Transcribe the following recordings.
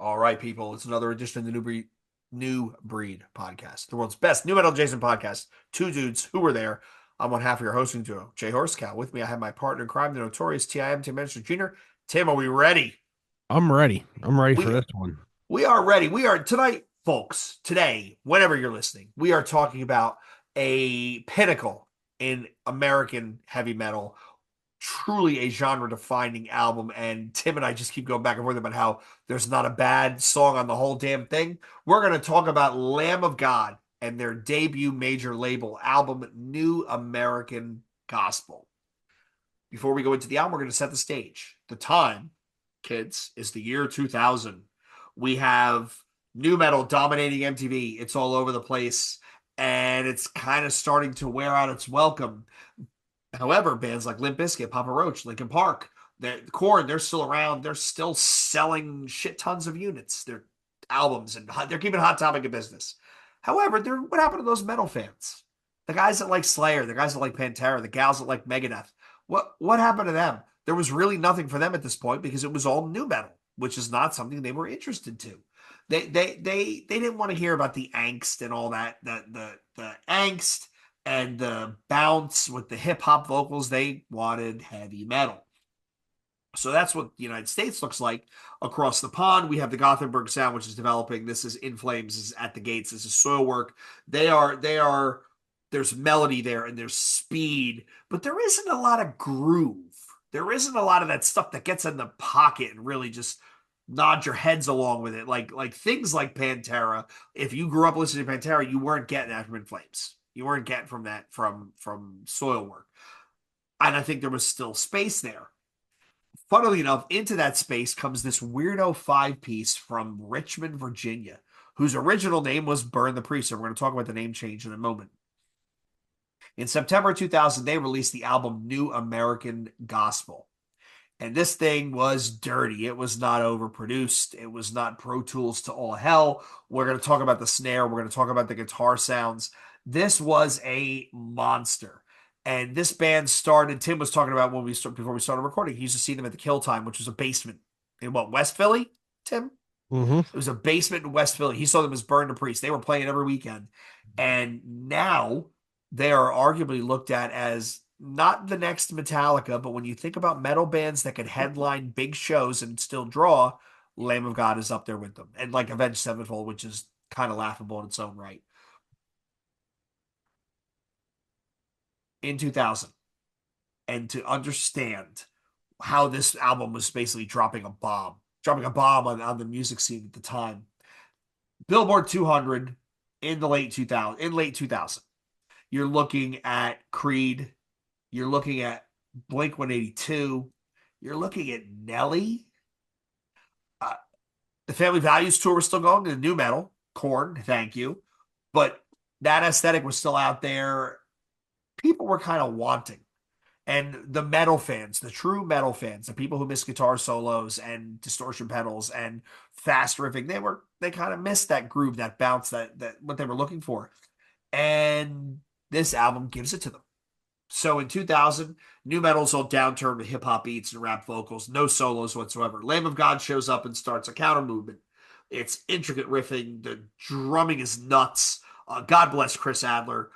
All right, people. It's another edition of the New Breed podcast, the world's best new metal adjacent podcast. Two dudes who were there. I'm one half of your hosting duo, Jay Horsecow. With me, I have my partner in crime, the notorious Tim Minister Jr. Tim, are we ready? I'm ready. I'm ready for We this one. we are ready. We are tonight, folks. Today, whenever you're listening, we are talking about a pinnacle in American heavy metal, truly a genre defining album. And Tim and I just keep going back and forth about how there's not a bad song on the whole damn thing. We're going to talk about Lamb of God and their debut major label album, New American Gospel. Before we go into the album, we're going to set the stage. The time, kids, is the year 2000. We have new metal dominating MTV. It's all over the place, and it's kind of starting to wear out its welcome. However, bands like Limp Bizkit, Papa Roach, Linkin Park, Korn, they're still around. They're still selling shit tons of units. Their albums, and they're keeping Hot Topic in business. However, what happened to those metal fans? The guys that like Slayer, the guys that like Pantera, the gals that like Megadeth. What happened to them? There was really nothing for them at this point because it was all new metal, which is not something they were interested to. They didn't want to hear about the angst and all that, the angst and the bounce with the hip hop vocals. They wanted heavy metal. So that's what the United States looks like. Across the pond, we have the Gothenburg sound, which is developing. This is In Flames, is at the gates. This is Soilwork. There's melody there and there's speed, but there isn't a lot of groove. There isn't a lot of that stuff that gets in the pocket and really just nod your heads along with it. Like things like Pantera. If you grew up listening to Pantera, you weren't getting that from In Flames. You weren't getting from that from Soilwork. And I think there was still space there. Funnily enough, into that space comes this weirdo five piece from Richmond, Virginia, whose original name was Burn the Priest. So we're going to talk about the name change in a moment. In September 2000, they released the album New American Gospel. And this thing was dirty. It was not overproduced. It was not Pro Tools to all hell. We're going to talk about the snare. We're going to talk about the guitar sounds. This was a monster. And this band started, Tim was talking about before we started recording. He used to see them at the Kill Time, which was a basement in West Philly, Tim? Hmm. It was a basement in West Philly. He saw them as Burn the Priest. They were playing every weekend. And now they are arguably looked at as not the next Metallica, but when you think about metal bands that could headline big shows and still draw, Lamb of God is up there with them. And like Avenged Sevenfold, which is kind of laughable in its own right. In 2000, and to understand how this album was basically dropping a bomb on the music scene at the time. Billboard 200 in the late 2000. You're looking at Creed. You're looking at Blink 182. You're looking at Nelly. Uh, the Family Values tour was still going. The new metal, Korn, thank you. But that aesthetic was still out there. People were kind of wanting. And the metal fans, the true metal fans, the people who miss guitar solos and distortion pedals and fast riffing, they kind of missed that groove, that bounce, that what they were looking for. And this album gives it to them. So in 2000, new metal's all downturn with hip hop beats and rap vocals, no solos whatsoever. Lamb of God shows up and starts a counter movement. It's intricate riffing. The drumming is nuts. God bless Chris Adler.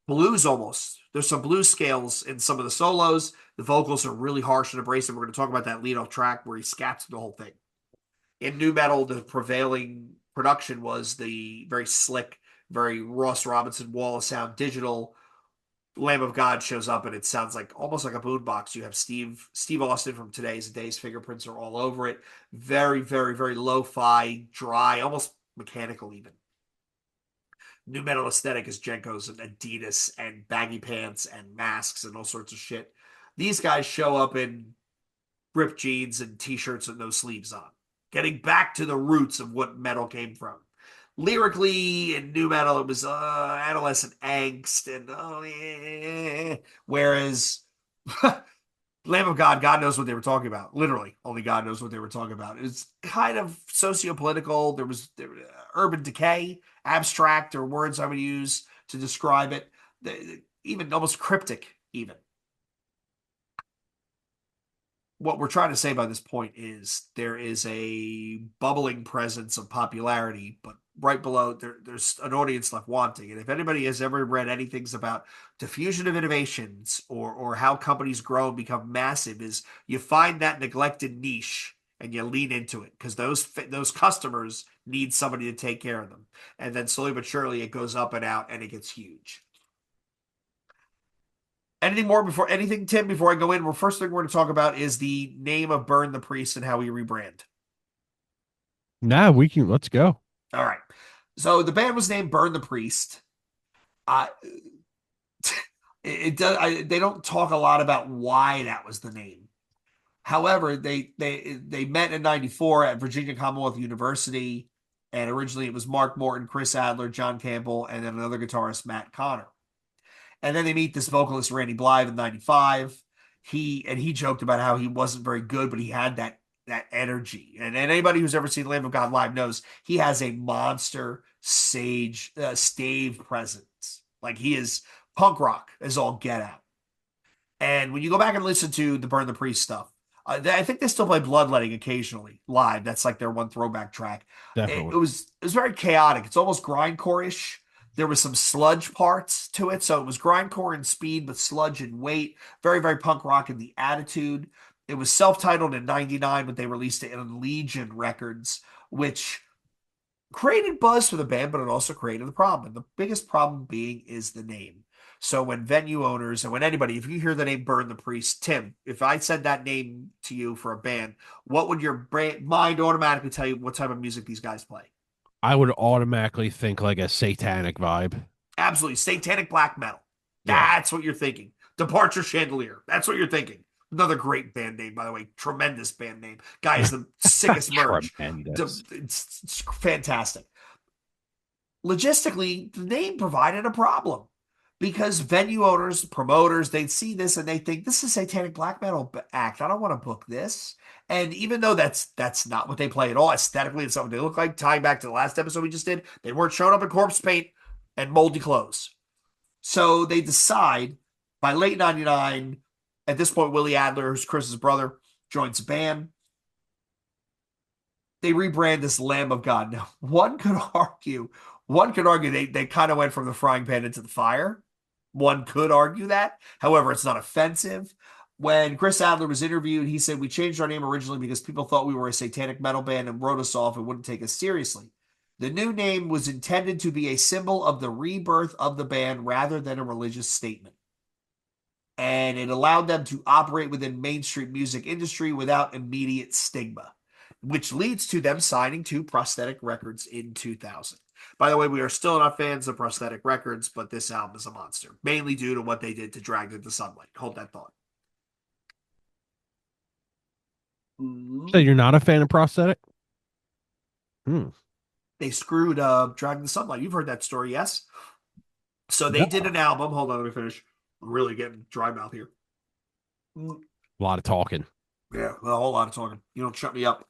Blues almost. There's some blues scales in some of the solos. The vocals are really harsh and abrasive. We're going to talk about that lead off track where he scats the whole thing. In new metal, the prevailing production was the very slick, very Ross Robinson wall of sound digital. Lamb of God shows up and it sounds like almost like a boombox. You have Steve Austin from Today's Days. Fingerprints are all over it. Very, very, very lo-fi, dry, almost mechanical even. New metal aesthetic is JNCOs and Adidas and baggy pants and masks and all sorts of shit. These guys show up in ripped jeans and t-shirts with no sleeves on, getting back to the roots of what metal came from. Lyrically, in new metal, it was adolescent angst and whereas Lamb of God, God knows what they were talking about. Literally, only God knows what they were talking about. It's kind of socio-political. There urban decay, abstract, or words I would use to describe it. Even almost cryptic, even. what we're trying to say by this point is there is a bubbling presence of popularity, but right below there's an audience left wanting. And if anybody has ever read anything about diffusion of innovations or how companies grow and become massive, is you find that neglected niche and you lean into it because those customers need somebody to take care of them. And then slowly but surely it goes up and out and it gets huge. Anything more before anything, Tim, before I go in? Well, first thing we're going to talk about is the name of Burn the Priest and how we rebrand. Nah, we can. Let's go. All right. So the band was named Burn the Priest. Uh, it does. They don't talk a lot about why that was the name. However, they met in '94 at Virginia Commonwealth University, and originally it was Mark Morton, Chris Adler, John Campbell, and then another guitarist, Matt Connor. And then they meet this vocalist, Randy Blythe, in '95. He joked about how he wasn't very good, but he had that energy. And anybody who's ever seen Lamb of God live knows he has a monster stave presence. Like he is punk rock as all get out. And when you go back and listen to the Burn the Priest stuff, I think they still play Bloodletting occasionally live. That's like their one throwback track. It Definitely. was very chaotic. It's almost grindcore-ish. There was some sludge parts to it, so it was grindcore in speed, but sludge in weight. Very, very punk rock in the attitude. It was self-titled in '99, but they released it on Legion Records, which created buzz for the band, but it also created a problem. And the biggest problem being is the name. So when venue owners and when anybody, if you hear the name Burn the Priest, Tim, if I said that name to you for a band, what would your mind automatically tell you what type of music these guys play? I would automatically think like a satanic vibe. Absolutely. Satanic black metal. Yeah. That's what you're thinking. Departure Chandelier. That's what you're thinking. Another great band name, by the way. Tremendous band name. Guy is the sickest merch. Tremendous. It's fantastic. Logistically, the name provided a problem because venue owners, promoters, they'd see this and they think this is satanic black metal act. I don't want to book this. And even though that's not what they play at all, aesthetically, it's something they look like. Tying back to the last episode we just did, they weren't showing up in corpse paint and moldy clothes. So they decide by late '99. At this point, Willie Adler, who's Chris's brother, joins the band. They rebrand this Lamb of God. Now, one could argue they kind of went from the frying pan into the fire. One could argue that. However, it's not offensive. When Chris Adler was interviewed, he said, "We changed our name originally because people thought we were a satanic metal band and wrote us off and wouldn't take us seriously. The new name was intended to be a symbol of the rebirth of the band rather than a religious statement. And it allowed them to operate within mainstream music industry without immediate stigma, which leads to them signing to Prosthetic Records in 2000. By the way, we are still not fans of Prosthetic Records, but this album is a monster, mainly due to what they did to Dragged into Sunlight. Hold that thought. So you're not a fan of prosthetic? Hmm. They screwed Dragged into Sunlight. You've heard that story, yes? So they did No. an album. Hold on, let me finish. I'm really getting dry mouth here. A lot of talking. Yeah, a whole lot of talking. You don't shut me up.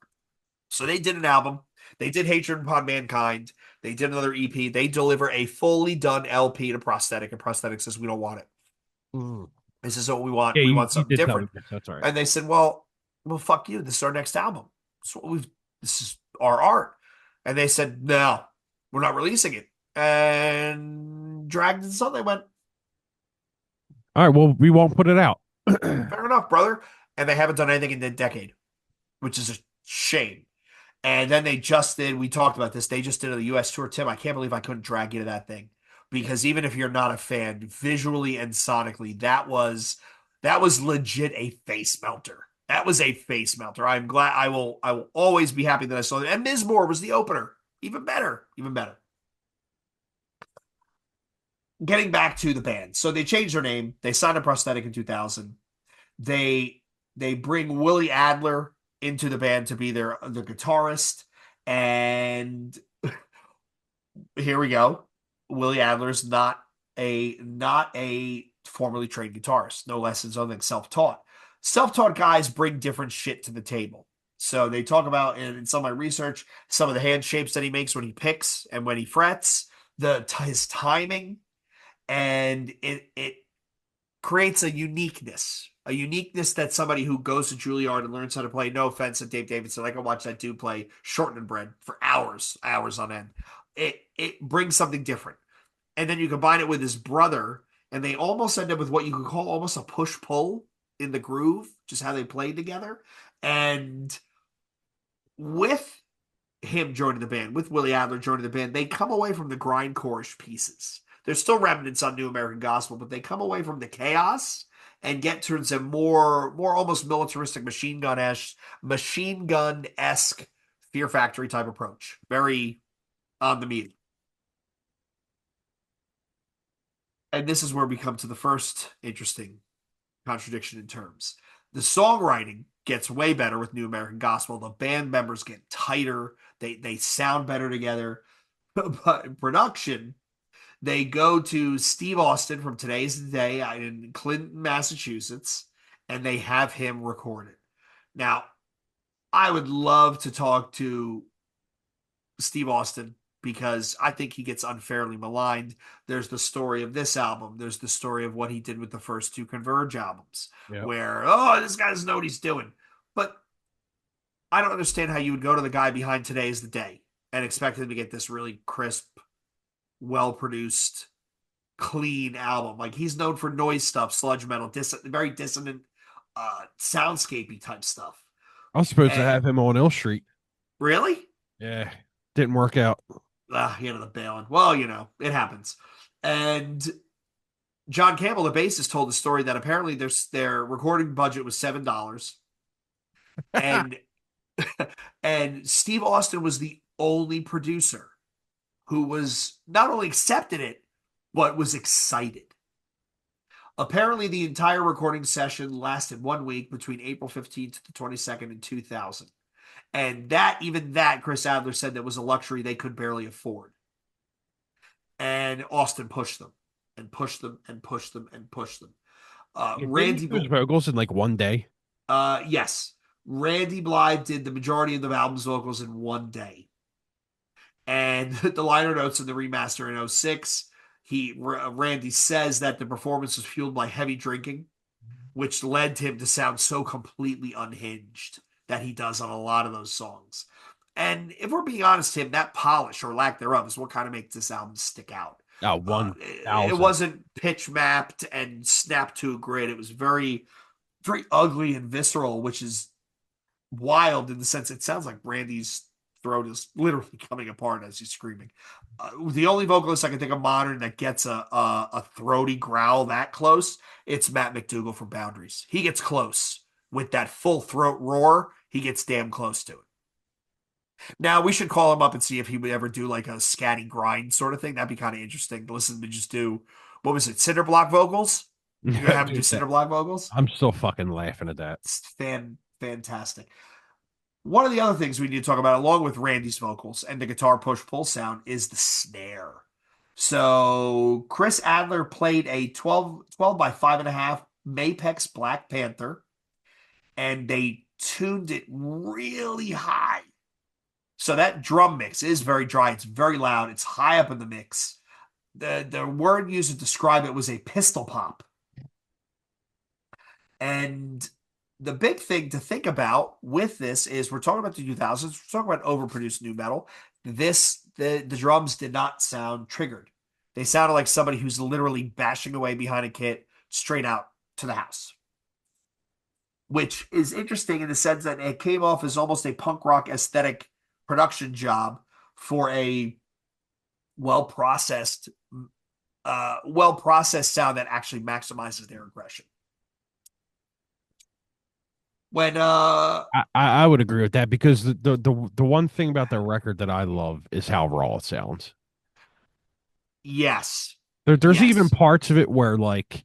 So they did an album. They did Hatred Upon Mankind. They did another EP. They deliver a fully done LP to Prosthetic, and Prosthetic says, "We don't want it. Mm. This is what we want. Yeah, We you, want you something did tell me different." this. That's all right. And they said, well, fuck you. This is our next album. This is our art. And they said, no, we're not releasing it. And Dragged in Sun, they went, All right. Well, we won't put it out. fair enough, brother. And they haven't done anything in a decade, which is a shame. And then they just did, we talked about this, they just did a US tour. Tim, I can't believe I couldn't drag you to that thing. Because even if you're not a fan, visually and sonically, that was legit a face melter. That was a face melter. I'm glad I will always be happy that I saw it. And Ms. Moore was the opener. Even better. Even better. Getting back to the band. So they changed their name. They signed a Prosthetic in 2000. They they bring Willie Adler into the band to be the guitarist. And here we go. Willie Adler's not a formerly trained guitarist. No lessons other than self-taught. Self-taught guys bring different shit to the table. So they talk about in some of my research some of the hand shapes that he makes when he picks and when he frets, his timing, and it creates a a uniqueness that somebody who goes to Juilliard and learns how to play. No offense to Dave Davidson, I can watch that dude play shortening bread for hours, hours on end. It brings something different, and then you combine it with his brother, and they almost end up with what you could call almost a push pull in the groove, just how they played together, and with him joining the band, with Willie Adler joining the band, they come away from the grindcore pieces. There's still remnants on New American Gospel, but they come away from the chaos and get towards a more almost militaristic machine gun esque Fear Factory type approach. Very on the meat. And this is where we come to the first interesting contradiction in terms. The songwriting gets way better with New American Gospel. The band members get tighter. They sound better together. But in production, they go to Steve Austin from Today's the Day in Clinton, Massachusetts, and they have him record it. Now, I would love to talk to Steve Austin because I think he gets unfairly maligned. There's the story of this album. There's the story of what he did with the first two Converge albums, Yeah. where, oh, this guy doesn't know what he's doing. But I don't understand how you would go to the guy behind Today's the Day and expect him to get this really crisp, well produced, clean album. Like he's known for noise stuff, sludge metal, very dissonant, soundscapey type stuff. I was supposed to And have him on Ill Street. really, Yeah. Didn't work out. he ended up bailing. Well, it happens. And John Campbell, the bassist, told the story that apparently their recording budget was $7, and and Steve Austin was the only producer who was not only accepted it but was excited. Apparently, the entire recording session lasted 1 week between April 15th to the 22nd in 2000. And even that, Chris Adler said that was a luxury they could barely afford. And Austin pushed them and pushed them and pushed them and pushed them. Yeah, didn't he Randy, do his vocals in like one day? yes, Randy Blythe did the majority of the album's vocals in one day. And the liner notes in the remaster in '06, Randy says that the performance was fueled by heavy drinking, which led him to sound so completely unhinged that he does on a lot of those songs. And if we're being honest, Tim, that polish or lack thereof is what kind of makes this album stick out. Oh, It 1,000. wasn't pitch mapped and snapped to a grid. It was very, very ugly and visceral, which is wild in the sense it sounds like Brandy's throat is literally coming apart as he's screaming. The only vocalist I can think of modern that gets a throaty growl that close, it's Matt McDougall from Boundaries. He gets close with that full throat roar. He gets damn close to it. Now we should call him up and see if he would ever do like a scatty grind sort of thing. That'd be kind of interesting to listen to just do. What was it? Cinder block vocals. You gonna have him do cinder block vocals? I'm still fucking laughing at that. It's fantastic. One of the other things we need to talk about, along with Randy's vocals and the guitar push pull sound, is the snare. So Chris Adler played a 12 by 5.5 Mapex Black Panther, and they tuned it really high. So that drum mix is very dry. It's very loud. It's high up in the mix. The word used to describe it was a pistol pop. And the big thing to think about with this is we're talking about the 2000s. We're talking about overproduced new metal. The drums did not sound triggered. They sounded like somebody who's literally bashing away behind a kit straight out to the house, which is interesting in the sense that it came off as almost a punk rock aesthetic production job for a well-processed sound that actually maximizes their aggression. When I would agree with that because the one thing about the record that I love is how raw it sounds. yes, There's even yes, parts of it where like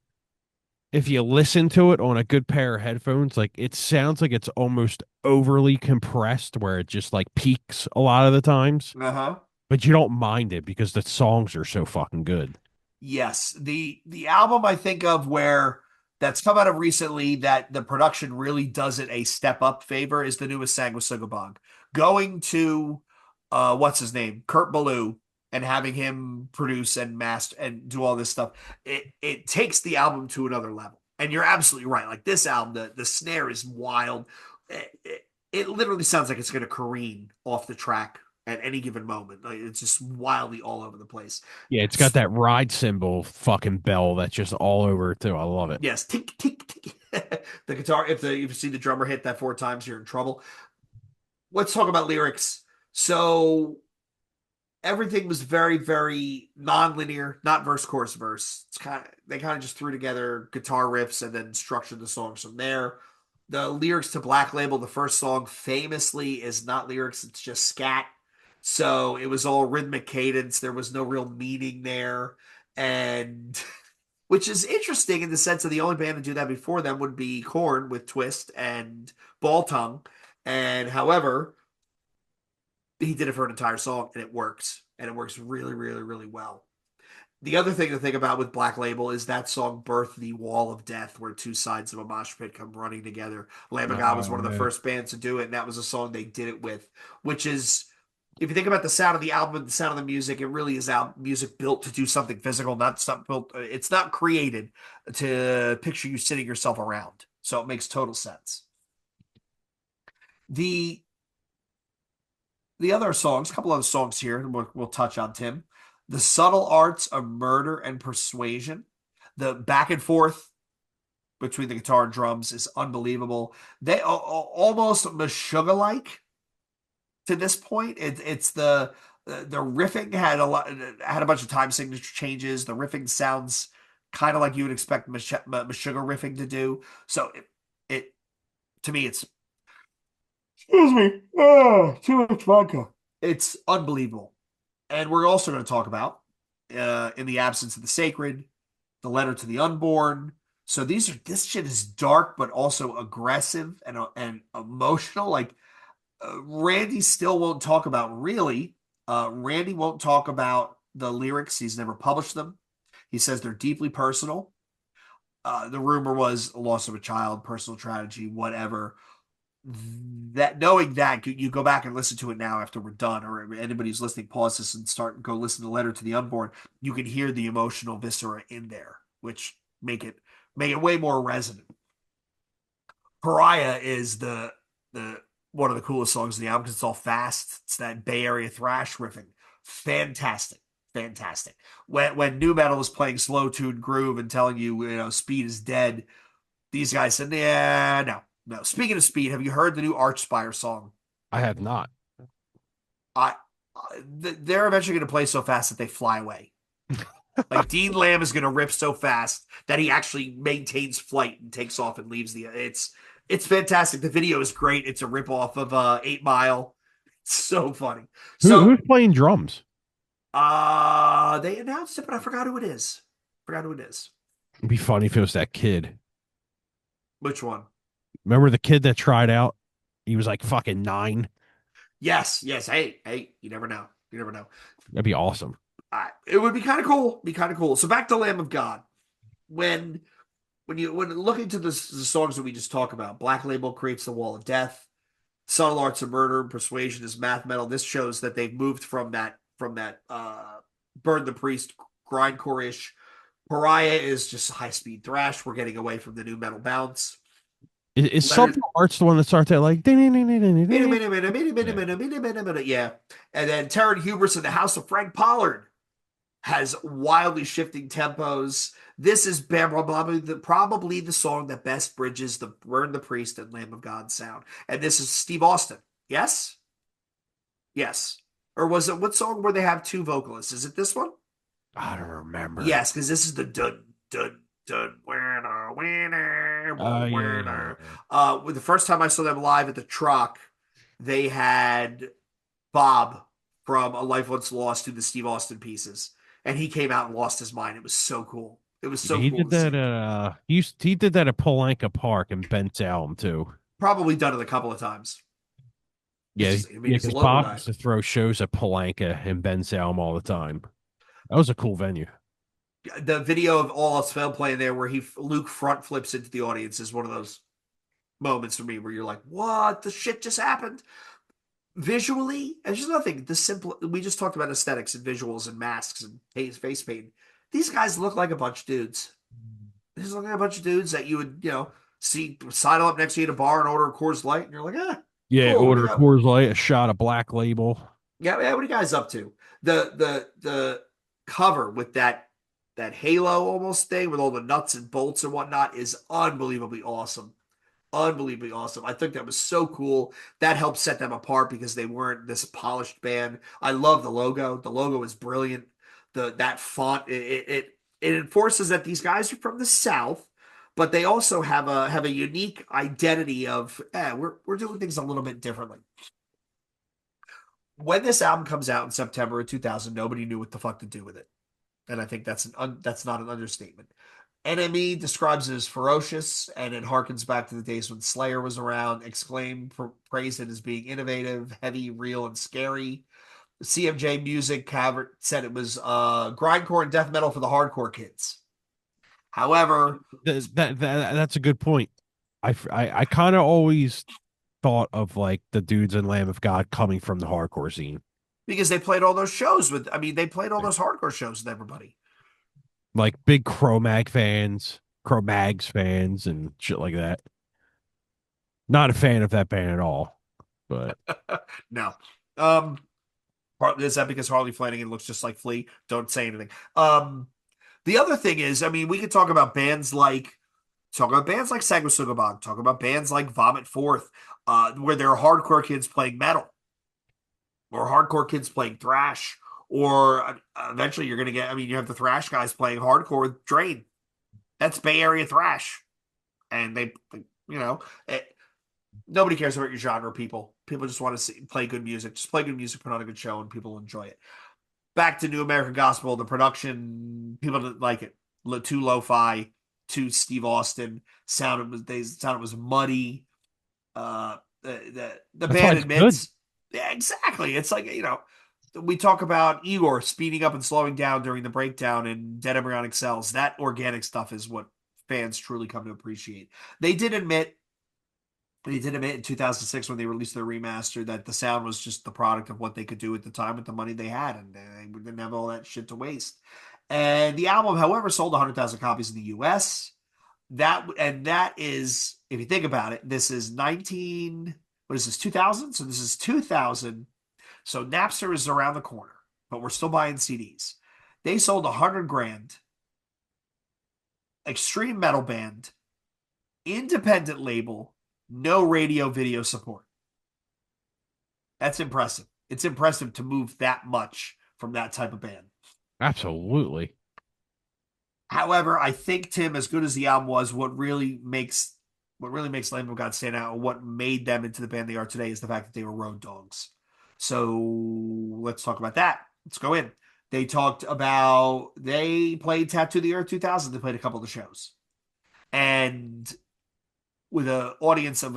if you listen to it on a good pair of headphones, like it sounds like it's almost overly compressed where it just like peaks a lot of the times, uh-huh. but you don't mind it because the songs are so fucking good. Yes, the album I think of where that's come out of recently that the production really does it a step up favor is the newest Sanguisugabogg. Going to what's his name? Kurt Ballou, and having him produce and master and do all this stuff. It takes the album to another level. And you're absolutely right. Like this album, the snare is wild. It literally sounds like it's going to careen off the track at any given moment. Like it's just wildly all over the place. Yeah, it's got that ride cymbal fucking bell that's just all over it too. I love it. Yes, tick tick tick. The guitar. If you see the drummer hit that 4 times, you're in trouble. Let's talk about lyrics. So everything was very, very non-linear, not verse, chorus, verse. It's kind of they kind of just threw together guitar riffs and then structured the songs from there. The lyrics to Black Label, the first song, famously is not lyrics; it's just scat. So it was all rhythmic cadence. There was no real meaning there, and which is interesting in the sense that the only band to do that before them would be Korn with Twist and Ball Tongue. And however, he did it for an entire song and it works. And it works really, really, really well. The other thing to think about with Black Label is that song birthed the Wall of Death, where two sides of a mosh pit come running together. Lamb of God was one of the Yeah. first bands to do it, and that was a song they did it with, which is, if you think about the sound of the album and the sound of the music, it really is out music built to do something physical, not something built. It's not created to picture you sitting yourself around. So it makes total sense. The the other songs, a couple other songs here we'll touch on, Tim. The subtle arts of murder and persuasion. The back and forth between the guitar and drums is unbelievable. They almost Meshuggah like to this point. It's the riffing had a bunch of time signature changes. The riffing sounds kind of like you would expect Meshuggah riffing to do. So it to me it's excuse me. Oh, too much vodka. It's unbelievable. And we're also going to talk about in the absence of the sacred, the letter to the unborn. So this shit is dark but also aggressive and emotional. Like Randy still won't talk about really. Randy won't talk about the lyrics. He's never published them. He says they're deeply personal. The rumor was a loss of a child, personal tragedy, whatever. That knowing that you go back and listen to it now after we're done, or anybody who's listening, pause this and start and go listen to Letter to the Unborn. You can hear the emotional viscera in there, which make it way more resonant. Pariah is the one of the coolest songs of the album because it's all fast. It's that Bay Area thrash riffing. Fantastic. Fantastic. When nu metal is playing slow tuned groove and telling you, speed is dead, these guys said, yeah, no, no. Speaking of speed, have you heard the new Archspire song? I have not. I, they're eventually going to play so fast that they fly away. Like Dean Lamb is going to rip so fast that he actually maintains flight and takes off and leaves the. It's fantastic. The video is great. It's a rip off of 8 Mile. It's so funny. Who's So playing drums? they announced it, but I forgot who it is. Forgot who it is. It'd be funny if it was that kid. Which one? Remember the kid that tried out? He was like fucking 9. Yes, yes. Hey, you never know. You never know. That'd be awesome. It would be kind of cool. Be kind of cool. So back to Lamb of God. When looking to the songs that we just talked about, Black Label creates the Wall of Death. Subtle Arts of Murder and Persuasion is math metal. This shows that they've moved from that Burn the Priest grindcore ish. Pariah is just high speed thrash. We're getting away from the new metal bounce. Is Leonard, Subtle Arts the one that starts at like yeah. And then Terran Hubris in the House of Frank Pollard has wildly shifting tempos. This is probably the song that best bridges the Burn the Priest and Lamb of God sound. And this is Steve Austin. Yes? Yes. Or was it what song where they have two vocalists? Is it this one? I don't remember. Yes, because this is the dun dun dun winner winner winner. The first time I saw them live at the Truck, they had Bob from A Life Once Lost to the Steve Austin pieces, and he came out and lost his mind. It was so cool. It was so He cool did to that see. at he did that at Polanka Park in Ben's Elm too. Probably done it a couple of times. Yeah, I mean, yeah, he's a because local Bob guy. used to throw shows at Polanka and Ben's Elm all the time. That was a cool venue. The video of All Else Failed playing there, where Luke front flips into the audience, is one of those moments for me where you're like, "What the shit just happened?" Visually, and just nothing. The simple. We just talked about aesthetics and visuals and masks and face paint. These guys look like a bunch of dudes. This is like a bunch of dudes that you would, see sidle up next to you at a bar and order a Coors Light, and you're like, Yeah, cool. What do order you a got? Coors Light, a shot of Black Label. Yeah, yeah, what are you guys up to? The cover with that halo almost thing with all the nuts and bolts and whatnot is unbelievably awesome. Unbelievably awesome. I think that was so cool. That helped set them apart because they weren't this polished band. I love the logo. The logo is brilliant. That font it enforces that these guys are from the South, but they also have a unique identity of we're doing things a little bit differently. When this album comes out in September of 2000, nobody knew what the fuck to do with it, and I think that's not an understatement. NME describes it as ferocious, and it harkens back to the days when Slayer was around. Exclaim praised it as being innovative, heavy, real, and scary. CMJ Music said it was grindcore and death metal for the hardcore kids. However, That's a good point. I kind of always thought of like the dudes in Lamb of God coming from the hardcore scene, because they played all those shows with, I mean, they played all those hardcore shows with everybody. like big Cro-Mag fans, Cro-Mags fans, and shit like that. Not a fan of that band at all, but No. Um, is that because Harley Flanagan looks just like Flea? Don't say anything. The other thing is, I mean, we could talk about bands like Sagwa talk about bands like Vomit Forth, where there are hardcore kids playing metal, or hardcore kids playing thrash, or eventually you're gonna get. I mean, you have the thrash guys playing hardcore with Drain. That's Bay Area thrash, and you know, it, nobody cares about your genre. People just want to play good music. Just play good music, put on a good show, and people enjoy it. Back to New American Gospel, the production, people didn't like it. Too lo-fi, too Steve Austin. Sound it was muddy. The that's why band it's good. admits, yeah, exactly. It's like, we talk about Igor speeding up and slowing down during the breakdown in Dead Embryonic Cells. That organic stuff is what fans truly come to appreciate. They did admit they did admit in 2006 when they released their remaster that the sound was just the product of what they could do at the time with the money they had, and they didn't have all that shit to waste. And the album, however, sold 100,000 copies in the U.S. That is, if you think about it, this is 19. What is this? 2000. So this is 2000. So Napster is around the corner, but we're still buying CDs. They sold 100 grand. Extreme metal band, independent label, no radio video support. That's impressive. It's impressive to move that much from that type of band. Absolutely. However, I think Tim, as good as the album was, what really makes Lamb of God stand out and what made them into the band they are today is the fact that they were road dogs. So let's talk about that. Let's go in. They played Tattoo the Earth 2000. They played a couple of the shows. And with an audience of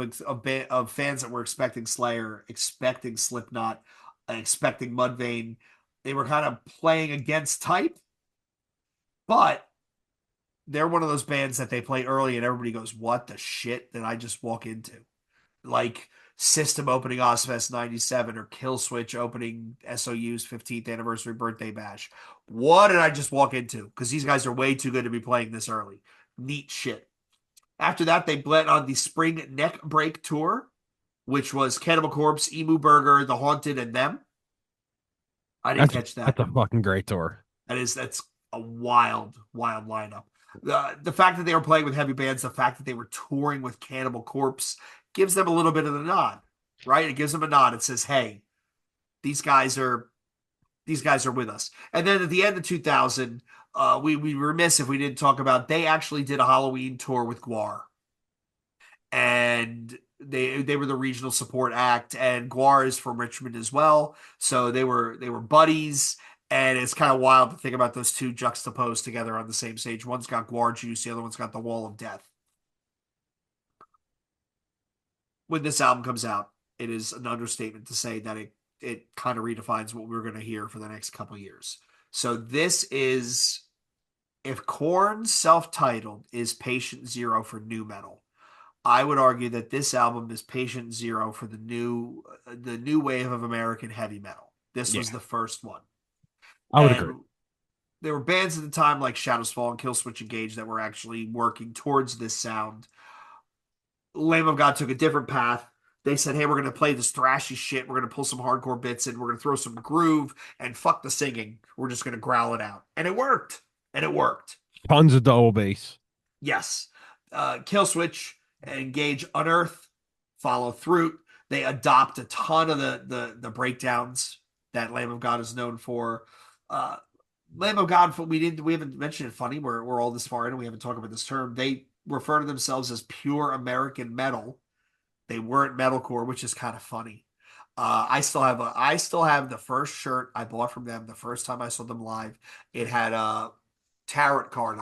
fans that were expecting Slayer, expecting Slipknot, expecting Mudvayne. They were kind of playing against type, but they're one of those bands that they play early and everybody goes, "What the shit did I just walk into?" Like System opening Ozfest '97 or Killswitch opening SOU's 15th anniversary birthday bash. What did I just walk into? Because these guys are way too good to be playing this early. Neat shit. After that, they went on the Spring Neck Break tour, which was Cannibal Corpse, Emu Burger, The Haunted, and them. I didn't That's catch that's that. a fucking great tour. That's a wild, wild lineup. The fact that they were playing with heavy bands, the fact that they were touring with Cannibal Corpse gives them a little bit of the nod, right? It gives them a nod. It says, "Hey, these guys are these guys are with us." And then at the end of 2000, we remiss if we didn't talk about they actually did a Halloween tour with Guar, and they were the regional support act, and Guar is from Richmond as well, so they were buddies. And it's kind of wild to think about those two juxtaposed together on the same stage. One's got Guar juice, the other one's got the Wall of Death. When this album comes out, it is an understatement to say that it kind of redefines what we're going to hear for the next couple years. So this is, if Korn's self-titled is Patient Zero for nu metal, I would argue that this album is Patient Zero for the new wave of American heavy metal. This was Yeah, the first one. I would agree. And there were bands at the time like Shadows Fall and Killswitch Engage that were actually working towards this sound. Lamb of God took a different path. They said, hey, we're going to play this thrashy shit. We're going to pull some hardcore bits in. We're going to throw some groove and fuck the singing. We're just going to growl it out. And it worked. And it worked. Tons of double bass. Yes. Killswitch, Engage, Unearth, Follow Through. They adopt a ton of the breakdowns that Lamb of God is known for. Uh, Lamb of God, we haven't mentioned it funny. We're all this far in and we haven't talked about this term. They refer to themselves as pure American metal. They weren't metalcore, which is kind of funny. I still have the first shirt I bought from them the first time I saw them live. It had a tarot card,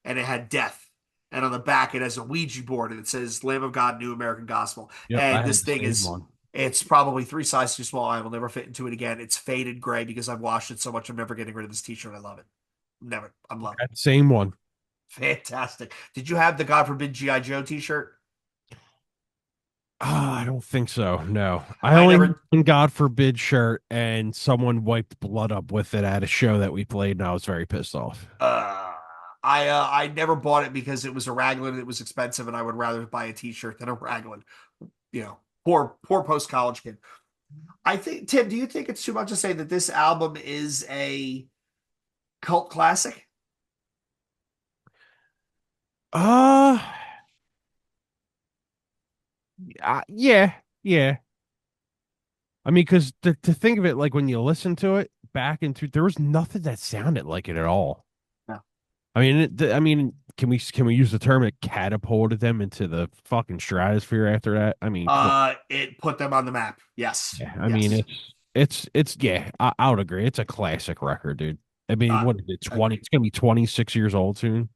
and it had death. And on the back, it has a Ouija board, and it says "Lamb of God, New American Gospel." Yep, I And had this the thing same is, one. it's probably 3 sizes too small. I will never fit into it again. It's faded gray because I've washed it so much. I'm never getting rid of this T-shirt. I love it. Never. I'm loving I had the same one. Fantastic. Did you have the God forbid GI Joe T-shirt? I don't think so. No, I I only had never. one God forbid shirt, and someone wiped blood up with it at a show that we played, and I was very pissed off. Uh, I never bought it because it was a raglan and it was expensive, and I would rather buy a T-shirt than a raglan. You know, poor post college kid. I think Tim, do you think it's too much to say that this album is a cult classic? Uh, yeah, yeah. I mean, because to think of it, like when you listen to it back into, there was nothing that sounded like it at all. No. I mean, I mean, can we use the term it catapulted them into the fucking stratosphere after that? I mean, come on. It put them on the map. Yes, Yeah, I mean, yes. it's yeah, I would agree. It's a classic record, dude. I mean, Uh, what is it, 20? Agreed. It's gonna be 26 years old soon.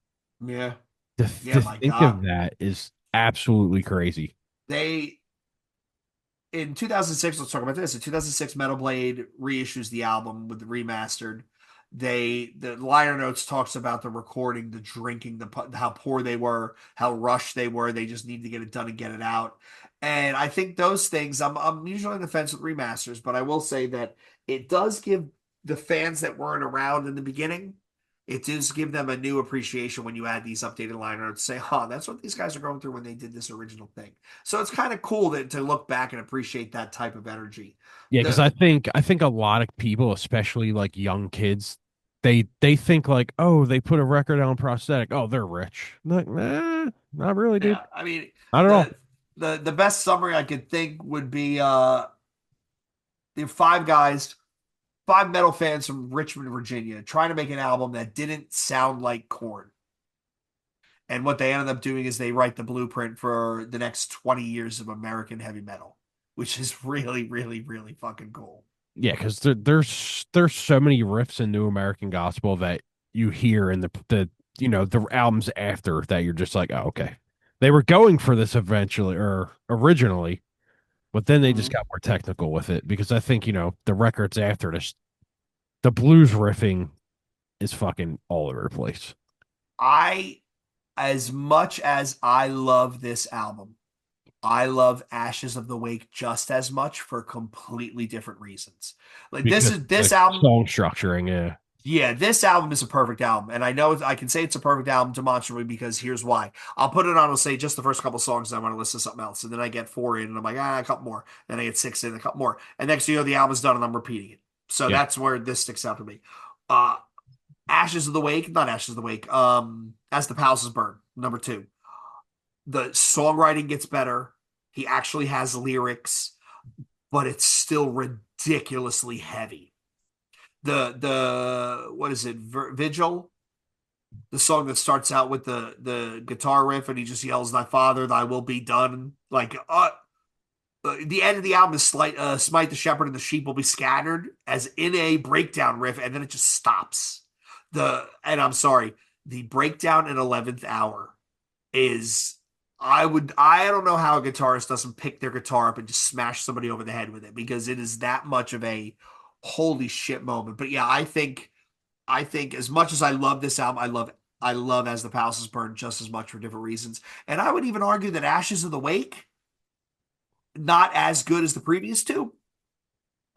Yeah, yeah. To My think God, of that is absolutely crazy. they in 2006, let's talk about this. In 2006, Metal Blade reissues the album with the remastered. The liner notes talks about the recording, the drinking, how poor they were, how rushed they were. They just need to get it done and get it out. And I think those things. I'm usually on the fence with remasters, but I will say that it does give the fans that weren't around in the beginning, it does give them a new appreciation when you add these updated liner notes. Say, "Huh, that's what these guys are going through when they did this original thing." So it's kind of cool to look back and appreciate that type of energy. Yeah, because The I think a lot of people, especially like young kids, they think like, oh, they put a record on prosthetic. Oh, they're rich. Like, nah, not really, dude. Yeah, I mean Not at all. the best summary I could think would be the five guys, five metal fans from Richmond, Virginia, trying to make an album that didn't sound like Korn. And what they ended up doing is they write the blueprint for the next 20 years of American heavy metal, which is really, really, really fucking cool. Yeah, because there's so many riffs in New American Gospel that you hear in the albums after that you're just like, oh, okay. They were going for this eventually or originally, but then they just Mhm. got more technical with it because I think, the records after this, the blues riffing is fucking all over the place. I, as much as I love this album, I love Ashes of the Wake just as much for completely different reasons. Like Because this like album, song structuring, yeah. yeah, this album is a perfect album, and I know I can say it's a perfect album demonstrably because here's why. I'll put it on. I'll say just the first couple songs, and I want to listen to something else, and then I get four in, and I'm like, a couple more. Then I get six in, a couple more, and next thing you know, the album's done, and I'm repeating it. So Yeah. that's where this sticks out to me. Uh, Ashes of the Wake, not Ashes of the Wake. As the Palaces Burn, number two. The songwriting gets better. He actually has lyrics, but it's still ridiculously heavy. The what is it? Vigil, the song that starts out with the guitar riff, and he just yells, "Thy Father, Thy will be done." Like the end of the album is smite the shepherd and the sheep will be scattered, as in a breakdown riff, and then it just stops. I'm sorry, the breakdown in 11th hour is I don't know how a guitarist doesn't pick their guitar up and just smash somebody over the head with it because it is that much of a holy shit moment. But yeah, I think as much as I love this album, I love As the Palaces Burn just as much for different reasons. And I would even argue that Ashes of the Wake not as good as the previous two.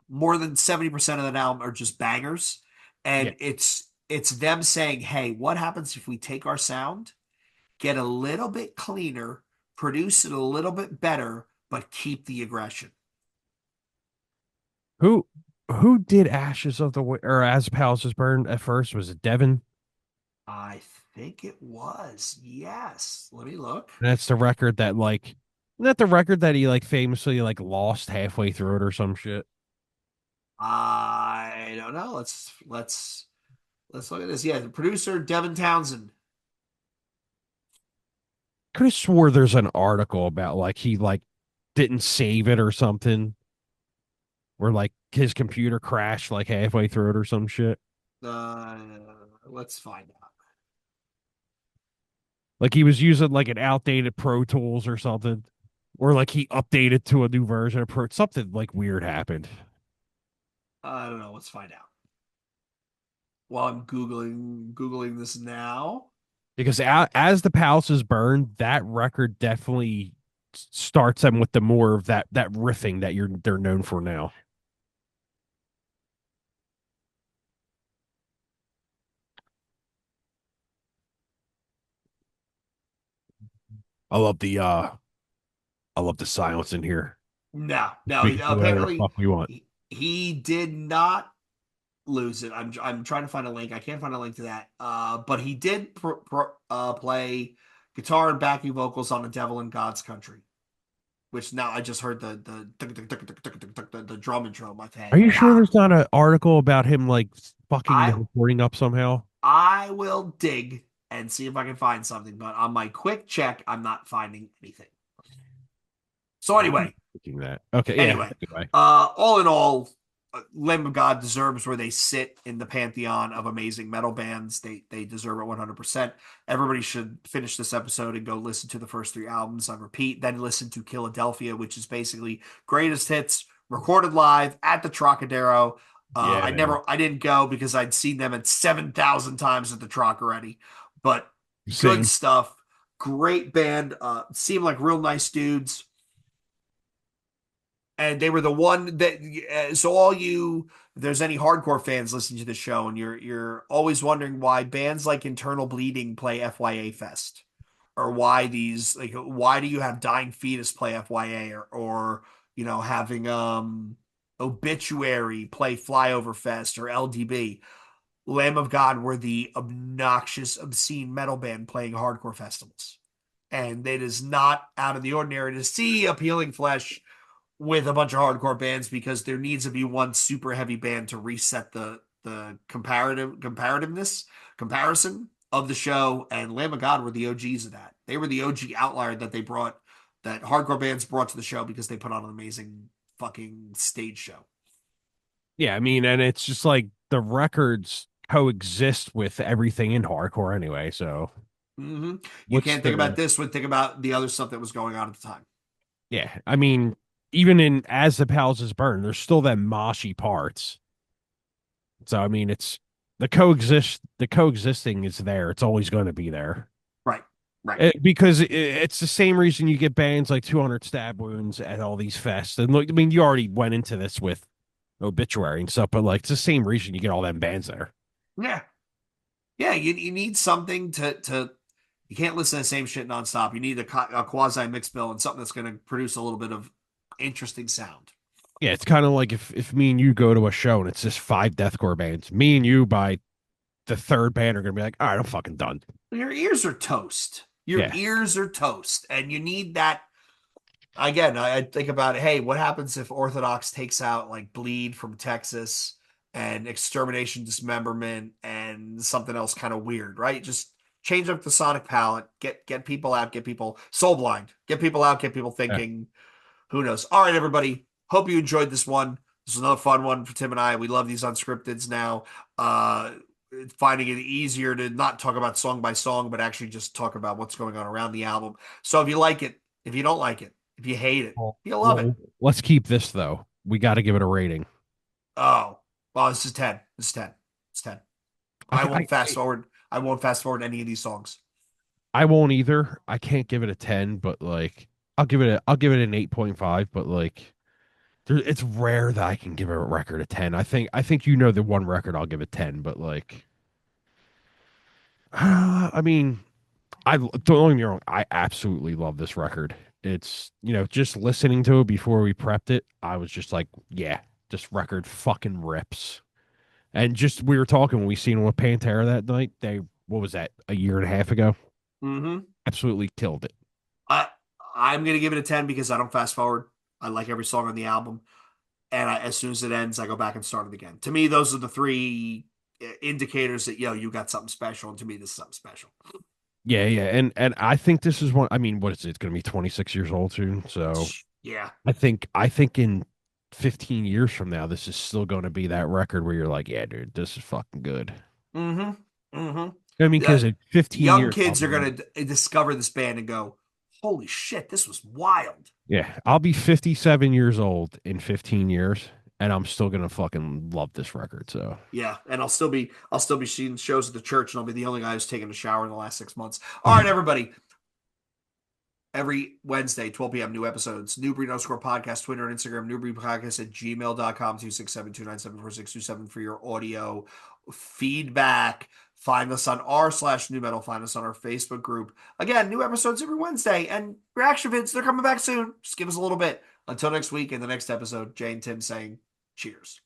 More than 70% of that album are just bangers. Yeah. And it's them saying, "Hey, what happens if we take our sound, get a little bit cleaner, produce it a little bit better, but keep the aggression?" Who who did Ashes of the or As Palaces Burn at first? Was it Devin? I think it was. Yes. Let me look. That's the record that like not the record that he like famously like lost halfway through it or some shit. I don't know. Let's look at this. Yeah, the producer Devin Townsend. Could have swore there's an article about like he like didn't save it or something, where like his computer crashed like halfway through it or some shit. Uh, let's find out. Like he was using like an outdated Pro Tools or something, or like he updated to a new version of Pro. Something like weird happened. I don't know. Let's find out. While I'm googling this now. Because as the palaces burn, that record definitely starts them with the more of that riffing that they're known for now. I love the silence in here. No, no. We can do whatever the Apparently, fuck we want. he did not lose it. I'm trying to find a link. I can't find a link to that. But he did play guitar and backing vocals on "The Devil in God's Country," which now I just heard the drum intro in my Are head. you sure Wow. there's not an article about him like fucking the I recording up somehow? I will dig and see if I can find something, but on my quick check, I'm not finding anything. So I'm anyway, thinking that. Okay, yeah. anyway, Anyway, all in all, Lamb of God deserves where they sit in the pantheon of amazing metal bands. They deserve it 100%. Everybody should finish this episode and go listen to the first three albums on repeat. Then listen to Philadelphia, which is basically greatest hits recorded live at the Trocadero. yeah, man. I didn't go because I'd seen them at 7,000 times at the Troc already, but good Same. stuff. Great band. Seemed like real nice dudes, and they were the one that so all you if there's any hardcore fans listening to the show and you're always wondering why bands like Internal Bleeding play FYA Fest, or why these like why do you have Dying Fetus play FYA, or having Obituary play Flyover Fest or LDB. Lamb of God were the obnoxious obscene metal band playing hardcore festivals, and it is not out of the ordinary to see Appealing Flesh with a bunch of hardcore bands, because there needs to be one super heavy band to reset the comparativeness comparison of the show. And Lamb of God were the OGs of that. They were the OG outlier that hardcore bands brought to the show because they put on an amazing fucking stage show. Yeah, I mean, and it's just like the records coexist with everything in hardcore anyway. So You what's can't think about the this without think about the other stuff that was going on at the time. yeah, I mean, even in As the Palaces Burn, there's still them moshy parts. So I mean, it's the coexisting is there. It's always going to be there. Right, right. Because it's the same reason you get bands like 200 Stab Wounds at all these fests. And look, I mean, you already went into this with Obituary and stuff, but like it's the same reason you get all them bands there. Yeah, yeah. You need something to you can't listen to the same shit nonstop. You need a quasi mix bill and something that's going to produce a little bit of interesting sound. Yeah, it's kind of like if me and you go to a show and it's just five deathcore bands, me and you by the third band are gonna be like, all right, I'm fucking done. Your ears are toast. Your Yeah, ears are toast, and you need that. Again, I think about it. Hey, what happens if Orthodox takes out like Bleed from Texas and Extermination Dismemberment and something else kind of weird, right? Just change up the sonic palette, get people out, get people soul blind, get people out, get people yeah. thinking. Who knows? All right, everybody. Hope you enjoyed this one. This is another fun one for Tim and I. We love these unscripteds now. Finding it easier to not talk about song by song, but actually just talk about what's going on around the album. So if you like it, if you don't like it, if you hate it, Well, if you love it. well, let's keep this though. We got to give it a rating. Oh, well, this is 10. This is 10. It's 10. I Okay, won't fast forward. I won't fast forward any of these songs. I won't either. I can't give it a 10, but like I'll give it an 8.5, but like It's rare that I can give a record a 10. I think you know the one record I'll give a 10, but like I mean, don't get me wrong, I absolutely love this record. It's, just listening to it before we prepped it, I was just like, yeah, this record fucking rips. And just we were talking when we seen them with Pantera that night. What was that, a year and a half ago? Mm-hmm. Absolutely killed it. I I'm gonna give it a 10 because I don't fast forward. I like every song on the album, and as soon as it ends, I go back and start it again. To me, those are the three indicators that you got something special, and to me, this is something special. Yeah, yeah, and I think this is one. I mean, what is it? It's going to be 26 years old soon. So Yeah. I think in 15 years from now, this is still going to be that record where you're like, yeah, dude, this is fucking good. Mm-hmm. Mm-hmm. I mean, Yeah. because in 15 Young years, kids are gonna discover this band and go, "Holy shit, this was wild." yeah, I'll be 57 years old in 15 years, and I'm still gonna fucking love this record. So Yeah, and I'll still be seeing shows at the church, and I'll be the only guy who's taken a shower in the last 6 months. All right, everybody. Every Wednesday, 12 p.m., new episodes. New Breed underscore podcast, Twitter and Instagram, New Breed podcast at gmail.com, 267-297-4627 for your audio feedback. Find us on r/new metal. Find us on our Facebook group. Again, new episodes every Wednesday, and reaction vids, they're coming back soon. Just give us a little bit. Until next week, in the next episode, Jay and Tim saying cheers.